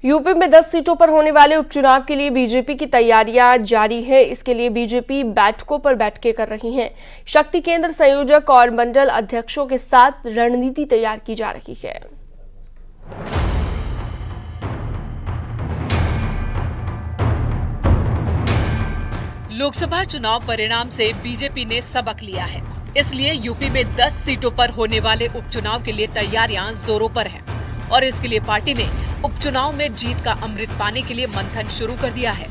UP में 10 सीटों पर होने वाले उपचुनाव के लिए बीजेपी की तैयारियां जारी है। इसके लिए बीजेपी बैठकों पर बैठकें कर रही है। शक्ति केंद्र संयोजक और मंडल अध्यक्षों के साथ रणनीति तैयार की जा रही है। लोकसभा चुनाव परिणाम से बीजेपी ने सबक लिया है, इसलिए यूपी में 10 सीटों पर होने वाले उपचुनाव के लिए तैयारियां जोरों पर हैं और इसके लिए पार्टी ने उपचुनाव में जीत का अमृत पाने के लिए मंथन शुरू कर दिया है।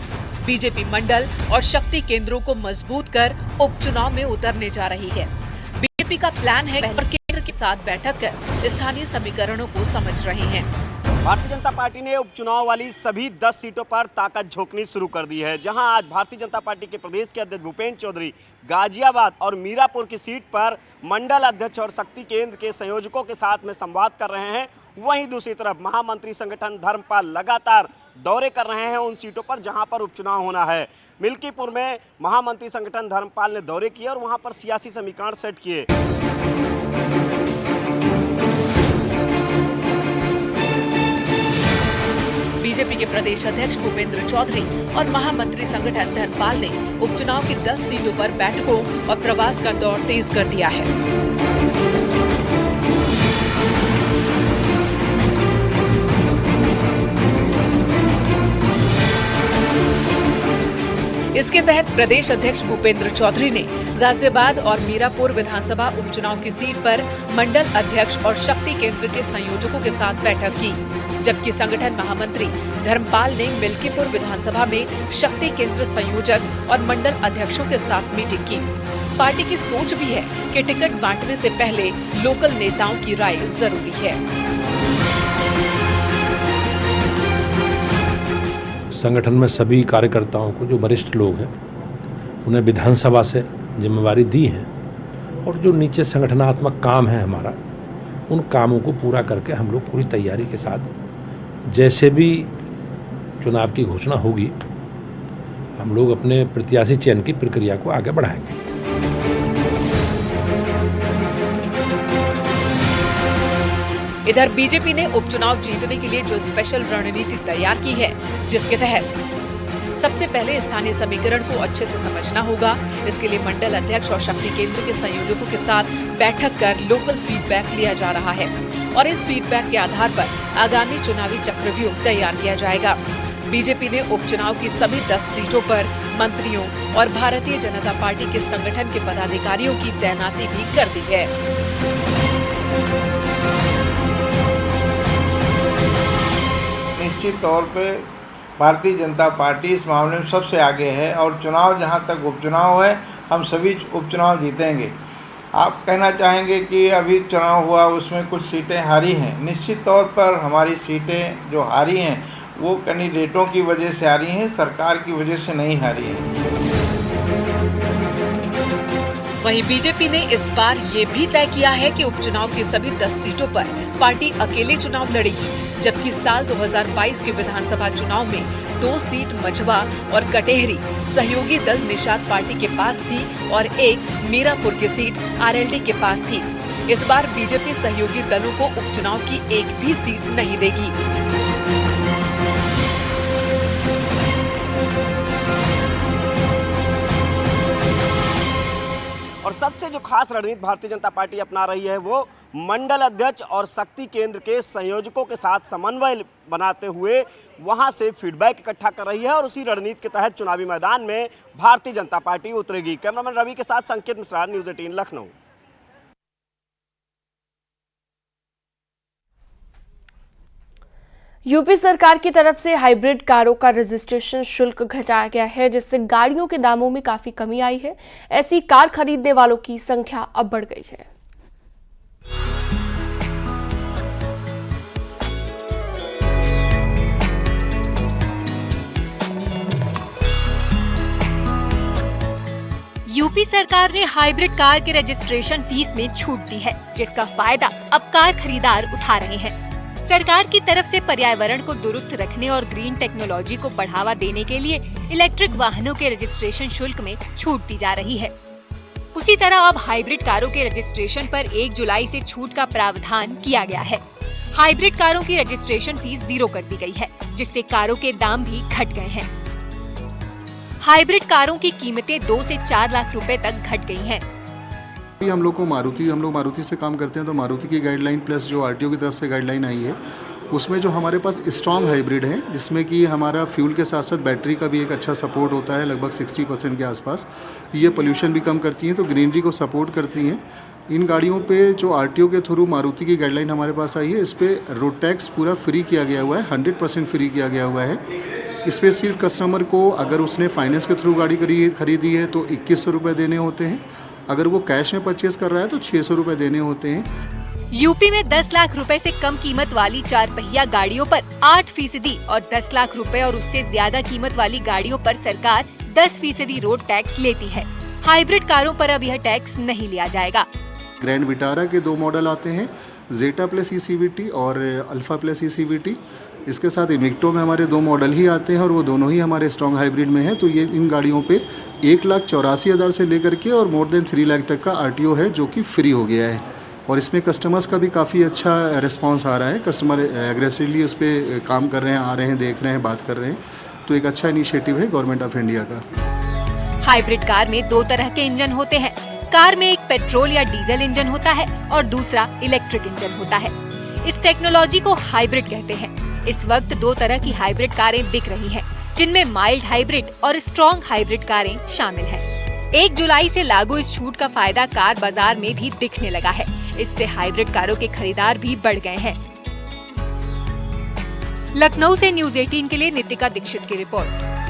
बीजेपी मंडल और शक्ति केंद्रों को मजबूत कर उपचुनाव में उतरने जा रही है। बीजेपी का प्लान है और केंद्र के साथ बैठक कर स्थानीय समीकरणों को समझ रहे हैं। भारतीय जनता पार्टी ने उपचुनाव वाली सभी 10 सीटों पर ताकत झोंकनी शुरू कर दी है। जहां आज भारतीय जनता पार्टी के प्रदेश के अध्यक्ष भूपेंद्र चौधरी गाजियाबाद और मीरापुर की सीट पर मंडल अध्यक्ष और शक्ति केंद्र के संयोजकों के साथ में संवाद कर रहे हैं, वहीं दूसरी तरफ महामंत्री संगठन धर्मपाल लगातार दौरे कर रहे हैं उन सीटों पर जहां पर उपचुनाव होना है। मिल्कीपुर में महामंत्री संगठन धर्मपाल ने दौरे किए और वहां पर सियासी समीकरण सेट किए। बीजेपी के प्रदेश अध्यक्ष भूपेंद्र चौधरी और महामंत्री संगठन धर्मपाल ने उपचुनाव की 10 सीटों पर बैठकों और प्रवास का दौर तेज कर दिया है। इसके तहत प्रदेश अध्यक्ष भूपेंद्र चौधरी ने गाजियाबाद और मीरापुर विधानसभा उपचुनाव की सीट पर मंडल अध्यक्ष और शक्ति केंद्र के संयोजकों के साथ बैठक की, जबकि संगठन महामंत्री धर्मपाल ने मिल्कीपुर विधानसभा में शक्ति केंद्र संयोजक और मंडल अध्यक्षों के साथ मीटिंग की। पार्टी की सोच भी है कि टिकट बांटने से पहले लोकल नेताओं की राय जरूरी है। संगठन में सभी कार्यकर्ताओं को, जो वरिष्ठ लोग हैं, उन्हें विधानसभा से जिम्मेवारी दी है और जो नीचे संगठनात्मक काम है हमारा, उन कामों को पूरा करके हम लोग पूरी तैयारी के साथ जैसे भी चुनाव की घोषणा होगी, हम लोग अपने प्रत्याशी चयन की प्रक्रिया को आगे बढ़ाएंगे। इधर बीजेपी ने उपचुनाव जीतने के लिए जो स्पेशल रणनीति तैयार की है, जिसके तहत सबसे पहले स्थानीय समीकरण को अच्छे से समझना होगा। इसके लिए मंडल अध्यक्ष और शक्ति केंद्र के संयोजकों के साथ बैठक कर लोकल फीडबैक लिया जा रहा है और इस फीडबैक के आधार पर आगामी चुनावी चक्रव्यूह तैयार किया जाएगा। बीजेपी ने उपचुनाव की सभी 10 सीटों पर मंत्रियों और भारतीय जनता पार्टी के संगठन के पदाधिकारियों की तैनाती भी कर दी है। निश्चित तौर पे भारतीय जनता पार्टी इस मामले में सबसे आगे है और चुनाव, जहां तक उपचुनाव है, हम सभी उपचुनाव जीतेंगे। आप कहना चाहेंगे कि अभी चुनाव हुआ उसमें कुछ सीटें हारी हैं। निश्चित तौर पर हमारी सीटें जो हारी हैं वो कैंडिडेटों की वजह से हारी हैं, सरकार की वजह से नहीं हारी हैं। वहीं बीजेपी ने इस बार ये भी तय किया है कि उपचुनाव की सभी 10 सीटों पर पार्टी अकेले चुनाव लड़ेगी, जबकि साल 2022 के विधानसभा चुनाव में 2 सीट मझवा और कटेहरी सहयोगी दल निषाद पार्टी के पास थी और एक मीरापुर की सीट आरएलडी के पास थी। इस बार बीजेपी सहयोगी दलों को उपचुनाव की एक भी सीट नहीं देगी। और सबसे जो खास रणनीति भारतीय जनता पार्टी अपना रही है वो मंडल अध्यक्ष और शक्ति केंद्र के संयोजकों के साथ समन्वय बनाते हुए वहां से फीडबैक इकट्ठा कर रही है और उसी रणनीति के तहत चुनावी मैदान में भारतीय जनता पार्टी उतरेगी। कैमरामैन रवि के साथ संकेत मिश्रा, न्यूज़ 18 लखनऊ। यूपी सरकार की तरफ से हाइब्रिड कारों का रजिस्ट्रेशन शुल्क घटाया गया है, जिससे गाड़ियों के दामों में काफी कमी आई है। ऐसी कार खरीदने वालों की संख्या अब बढ़ गई है। यूपी सरकार ने हाइब्रिड कार के रजिस्ट्रेशन फीस में छूट दी है, जिसका फायदा अब कार खरीदार उठा रहे हैं। सरकार की तरफ से पर्यावरण को दुरुस्त रखने और ग्रीन टेक्नोलॉजी को बढ़ावा देने के लिए इलेक्ट्रिक वाहनों के रजिस्ट्रेशन शुल्क में छूट दी जा रही है। उसी तरह अब हाइब्रिड कारों के रजिस्ट्रेशन पर 1 जुलाई से छूट का प्रावधान किया गया है। हाइब्रिड कारों की रजिस्ट्रेशन फीस 0 कर दी गई है। जिससे कारों के दाम भी घट गए हैं। हाइब्रिड कारों की कीमतें 2 से 4 लाख रुपए तक घट गई हैं। हम लोग मारुति से काम करते हैं, तो मारुति की गाइडलाइन प्लस जो आरटीओ की तरफ से गाइडलाइन आई है, उसमें जो हमारे पास स्ट्रॉन्ग हाइब्रिड है, जिसमें कि हमारा फ्यूल के साथ साथ बैटरी का भी एक अच्छा सपोर्ट होता है, लगभग 60% के आसपास। ये पोल्यूशन भी कम करती हैं, तो ग्रीनरी को सपोर्ट करती हैं। इन गाड़ियों पे जो आरटीओ के थ्रू मारुति की गाइडलाइन हमारे पास आई है, इस पर रोड टैक्स पूरा फ्री किया गया हुआ है, 100% फ्री किया गया हुआ है। इस पर सिर्फ कस्टमर को अगर उसने फाइनेंस के थ्रू गाड़ी खरीदी है तो 2100 रुपये देने होते हैं, अगर वो कैश में परचेज कर रहा है तो 600 रुपये देने होते हैं। यूपी में 10 लाख रुपए से कम कीमत वाली 4 पहिया गाड़ियों पर 8% और 10 लाख रुपए और उससे ज्यादा कीमत वाली गाड़ियों पर सरकार 10% रोड टैक्स लेती है। हाइब्रिड कारों पर अब यह टैक्स नहीं लिया जाएगा। ग्रैंड विटारा के 2 मॉडल आते हैं, जेटा प्लस ECVT और अल्फा प्लस ECVT। इसके साथ इन्विक्टो में हमारे 2 मॉडल ही आते हैं और वो दोनों ही हमारे स्ट्रॉन्ग हाइब्रिड में है। तो ये इन गाड़ियों पे 1,84,000 से लेकर के और मोर देन 3 लाख तक का आरटीओ है, जो कि फ्री हो गया है। और इसमें कस्टमर्स का भी काफ़ी अच्छा रिस्पांस आ रहा है। कस्टमर एग्रेसिवली उस पर काम कर रहे हैं, आ रहे हैं, देख रहे हैं, बात कर रहे हैं। तो एक अच्छा इनिशिएटिव है गवर्नमेंट ऑफ इंडिया का। हाइब्रिड कार में 2 तरह के इंजन होते हैं। कार में एक पेट्रोल या डीजल इंजन होता है और दूसरा इलेक्ट्रिक इंजन होता है। इस टेक्नोलॉजी को हाइब्रिड कहते हैं। इस वक्त 2 तरह की हाइब्रिड कारें बिक रही हैं, जिनमें माइल्ड हाइब्रिड और स्ट्रॉन्ग हाइब्रिड कारें शामिल हैं। 1 जुलाई से लागू इस छूट का फायदा कार बाजार में भी दिखने लगा है। इससे हाइब्रिड कारों के खरीदार भी बढ़ गए हैं। लखनऊ से न्यूज़ 18 के लिए नितिका दीक्षित की रिपोर्ट।